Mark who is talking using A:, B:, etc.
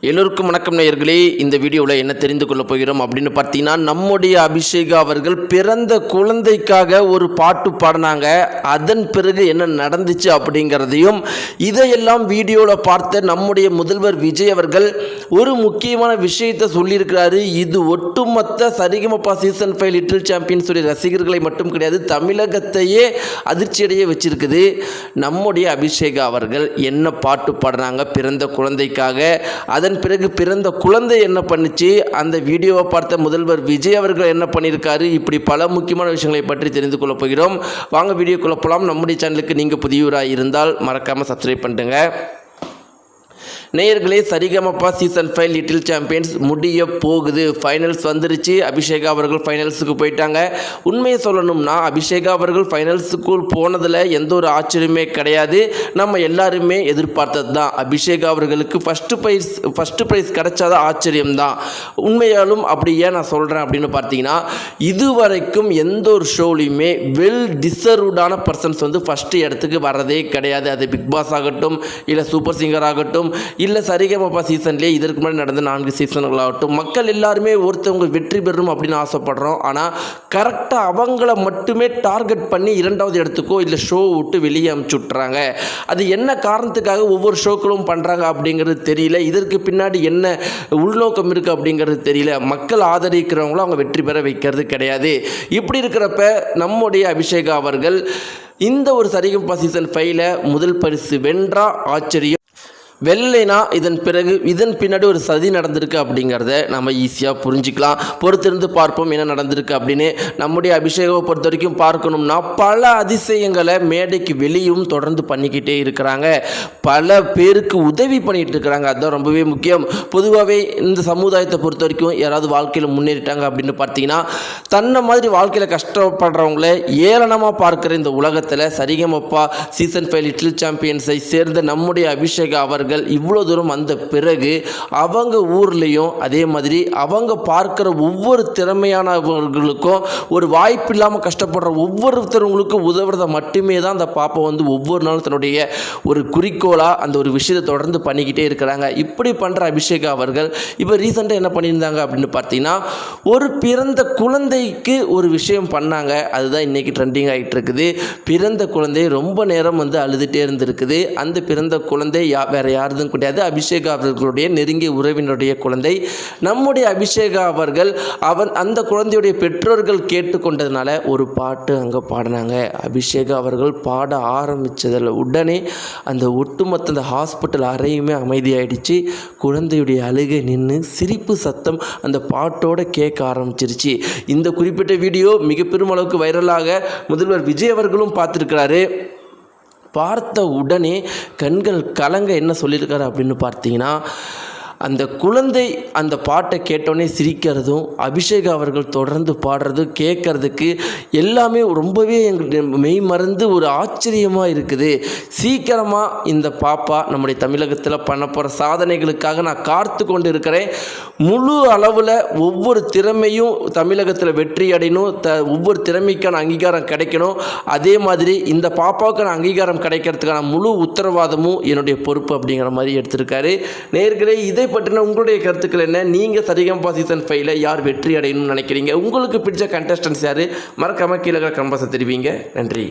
A: எல்லோருக்கும் வணக்கம் நேயர்களே. இந்த வீடியோவில் என்ன தெரிந்து கொள்ள போகிறோம் அப்படின்னு பார்த்தீங்கன்னா, நம்முடைய அபிஷேகா அவர்கள் பிறந்த குழந்தைக்காக ஒரு பாட்டு பாடினாங்க. அதன் பிறகு என்ன நடந்துச்சு அப்படிங்கிறதையும், இதையெல்லாம் வீடியோவில் பார்த்த நம்முடைய முதல்வர் விஜய் அவர்கள் ஒரு முக்கியமான விஷயத்தை சொல்லியிருக்கிறாரு. இது ஒட்டுமொத்த சரிகமபா சீசன் 5 லிட்டில் சாம்பியன்ஸ் உடைய ரசிகர்களை மட்டும் கிடையாது, தமிழகத்தையே அதிர்ச்சியடைய வச்சிருக்குது. நம்முடைய அபிஷேகா அவர்கள் என்ன பாட்டு பாடினாங்க பிறந்த குழந்தைக்காக, அதன் பிறகு பிறந்த குழந்தை என்ன பண்ணுச்சு, அந்த வீடியோவை பார்த்த முதல்வர் விஜய் அவர்கள் என்ன பண்ணியிருக்காரு, இப்படி பல முக்கியமான விஷயங்களை பற்றி தெரிந்து கொள்ள போகிறோம். வாங்க வீடியோக்குள்ள போகலாம். நம்முடைய சேனலுக்கு நீங்கள் புதியவராக இருந்தால் மறக்காமல் சப்ஸ்கிரைப் பண்ணுங்க. நேயர்களே, சரிகமபா சீசன் 5 லிட்டில் சாம்பியன்ஸ் முடிய போகுது. ஃபைனல்ஸ் வந்துருச்சு. அபிஷேகா அவர்கள் ஃபைனல்ஸுக்கு போயிட்டாங்க. உண்மையை சொல்லணும்னா, அபிஷேகா அவர்கள் ஃபைனல்ஸுக்குள் போனதில் எந்த ஒரு ஆச்சரியமே கிடையாது. நம்ம எல்லாருமே எதிர்பார்த்தது தான். அபிஷேகா அவர்களுக்கு ஃபஸ்ட்டு ப்ரைஸ் கிடைச்சாதான் ஆச்சரியம்தான். உண்மையாலும் அப்படி ஏன் நான் சொல்கிறேன் அப்படின்னு பார்த்தீங்கன்னா, இதுவரைக்கும் எந்த ஒரு ஷோலையுமே வெல் டிசர்வ்டான பர்சன்ஸ் ஃபஸ்ட்டு இடத்துக்கு வர்றதே கிடையாது. அது பிக் பாஸ் ஆகட்டும், இல்லை சூப்பர் சிங்கர் ஆகட்டும், இல்லை சரிகமபா சீசன்லேயே இதற்கு முன்னாடி நடந்த 4 சீசன்களாகட்டும், மக்கள் எல்லாருமே ஒருத்தவங்க வெற்றி பெறணும் அப்படின்னு ஆசைப்படுறோம். ஆனால் கரெக்டாக அவங்கள மட்டுமே டார்கெட் பண்ணி 2வது இடத்துக்கோ இல்லை ஷோ விட்டு வெளியே அமுச்சு விட்றாங்க. அது என்ன காரணத்துக்காக ஒவ்வொரு ஷோக்களும் பண்ணுறாங்க அப்படிங்கிறது தெரியல. இதற்கு பின்னாடி என்ன உள்நோக்கம் இருக்குது அப்படிங்கிறது தெரியல. மக்கள் ஆதரிக்கிறவங்களும் அவங்க வெற்றி பெற வைக்கிறது கிடையாது. இப்படி இருக்கிறப்ப நம்முடைய அபிஷேகா அவர்கள் இந்த ஒரு சரிகமபா சீசன் 5ல் முதல் பரிசு வென்றா ஆச்சரியம், வெள்ளைனா இதன் பின்னாடி ஒரு சதி நடந்திருக்கு அப்படிங்கிறத நம்ம ஈஸியாக புரிஞ்சிக்கலாம். பொறுத்திருந்து பார்ப்போம் என்ன நடந்திருக்கு அப்படின்னு. நம்முடைய அபிஷேகாவை பொறுத்த வரைக்கும் பார்க்கணும்னா, பல அதிசயங்களை மேடைக்கு வெளியும் தொடர்ந்து பண்ணிக்கிட்டே இருக்கிறாங்க. பல பேருக்கு உதவி பண்ணிகிட்டு இருக்கிறாங்க. அதுதான் ரொம்பவே முக்கியம். பொதுவாகவே இந்த சமுதாயத்தை பொறுத்த வரைக்கும் யாராவது வாழ்க்கையில் முன்னேறிட்டாங்க அப்படின்னு பார்த்தீங்கன்னா, தன்னை மாதிரி வாழ்க்கையில் கஷ்டப்படுறவங்கள ஏளனமாக பார்க்குற இந்த உலகத்தில் சரிகமபா சீசன் 5 லிட்டில் சாம்பியன்ஸை சேர்ந்த நம்முடைய அபிஷேகா அவர்கள் இவ்வளோ தூரம் வந்த பிறகு அவங்க ஊர்லேயும் அதே மாதிரி அவங்க பார்க்குற ஒவ்வொரு திறமையானவர்களுக்கும் ஒரு வாய்ப்பு இல்லாமல் கஷ்டப்படுற ஒவ்வொருத்தவங்களுக்கும் உதவுறதை மட்டுமே தான் அந்த பாப்பா ஒவ்வொரு நாளும் தன்னுடைய ஒரு குறிக்கோளாக அந்த ஒரு விஷயத்தை தொடர்ந்து பண்ணிக்கிட்டே இருக்கிறாங்க. இப்படி பண்ணுற அபிஷேகா அவர்கள் இப்போ ரீசெண்டாக என்ன பண்ணியிருந்தாங்க அப்படின்னு பார்த்தீங்கன்னா, ஒரு பிறந்த குழந்தைக்கு ஒரு விஷயம் பண்ணாங்க. அதுதான் இன்றைக்கி ட்ரெண்டிங் ஆகிட்டு இருக்குது. பிறந்த குழந்தை ரொம்ப நேரம் அழுதுகிட்டே இருந்திருக்குது. அந்த பிறந்த குழந்தை வேறு யாருதும் கிடையாது, அபிஷேகா அவர்களுடைய நெருங்கிய உறவினுடைய குழந்தை. நம்முடைய அபிஷேகா அவர்கள் அந்த குழந்தையுடைய பெற்றோர்கள் கேட்டுக்கொண்டதுனால ஒரு பாட்டு அங்கே பாடினாங்க. அபிஷேகா அவர்கள் பாட ஆரம்பித்ததில் உடனே அந்த ஒட்டுமொத்த அந்த ஹாஸ்பிட்டல் அறையுமே அமைதியாயிடுச்சு. குழந்தையுடைய அழுகை நின்று சிரிப்பு சத்தம் அந்த பாட்டோடு கேட்க ஆரம்பிச்சிருச்சு. இந்த குறிப்பிட்ட வீடியோ மிக பெரும் அளவுக்கு வைரலாக முதல்வர் விஜய் அவர்களும் பார்த்துருக்கிறாரு. பார்த்த உடனே கண்கள் கலங்க என்ன சொல்லியிருக்காரு அப்படின்னு பார்த்தீங்கன்னா, அந்த குழந்தை அந்த பாட்டை கேட்டோடனே சிரிக்கிறதும், அபிஷேகா அவர்கள் தொடர்ந்து பாடுறதும் கேட்கறதுக்கு எல்லாமே ரொம்பவே எங்களுக்கு மெய் மறந்து ஒரு ஆச்சரியமாக இருக்குது. சீக்கிரமாக இந்த பாப்பா நம்முடைய தமிழகத்தில் பண்ண போகிற சாதனைகளுக்காக நான் காத்து கொண்டு இருக்கிறேன். முழு அளவில் ஒவ்வொரு திறமையும் தமிழகத்தில் வெற்றி அடையணும், ஒவ்வொரு திறமைக்கான அங்கீகாரம் கிடைக்கணும். அதே மாதிரி இந்த பாப்பாவுக்கான அங்கீகாரம் கிடைக்கிறதுக்கான முழு உத்தரவாதமும் என்னுடைய பொறுப்பு அப்படிங்கிற மாதிரி எடுத்திருக்காரு. நேயர்களே, இதை பற்றின உங்களுடைய கருத்துக்கள் என்ன? நீங்கள் சரிகமபா சீசன் 5ல் யார் வெற்றி அடையணும்னு நினைக்கிறீங்க? உங்களுக்கு பிடிச்ச கண்டஸ்டன்ஸ் யார்? மறக்காமல் கீழே கமெண்ட்ஸை தெரிவிங்க. நன்றி.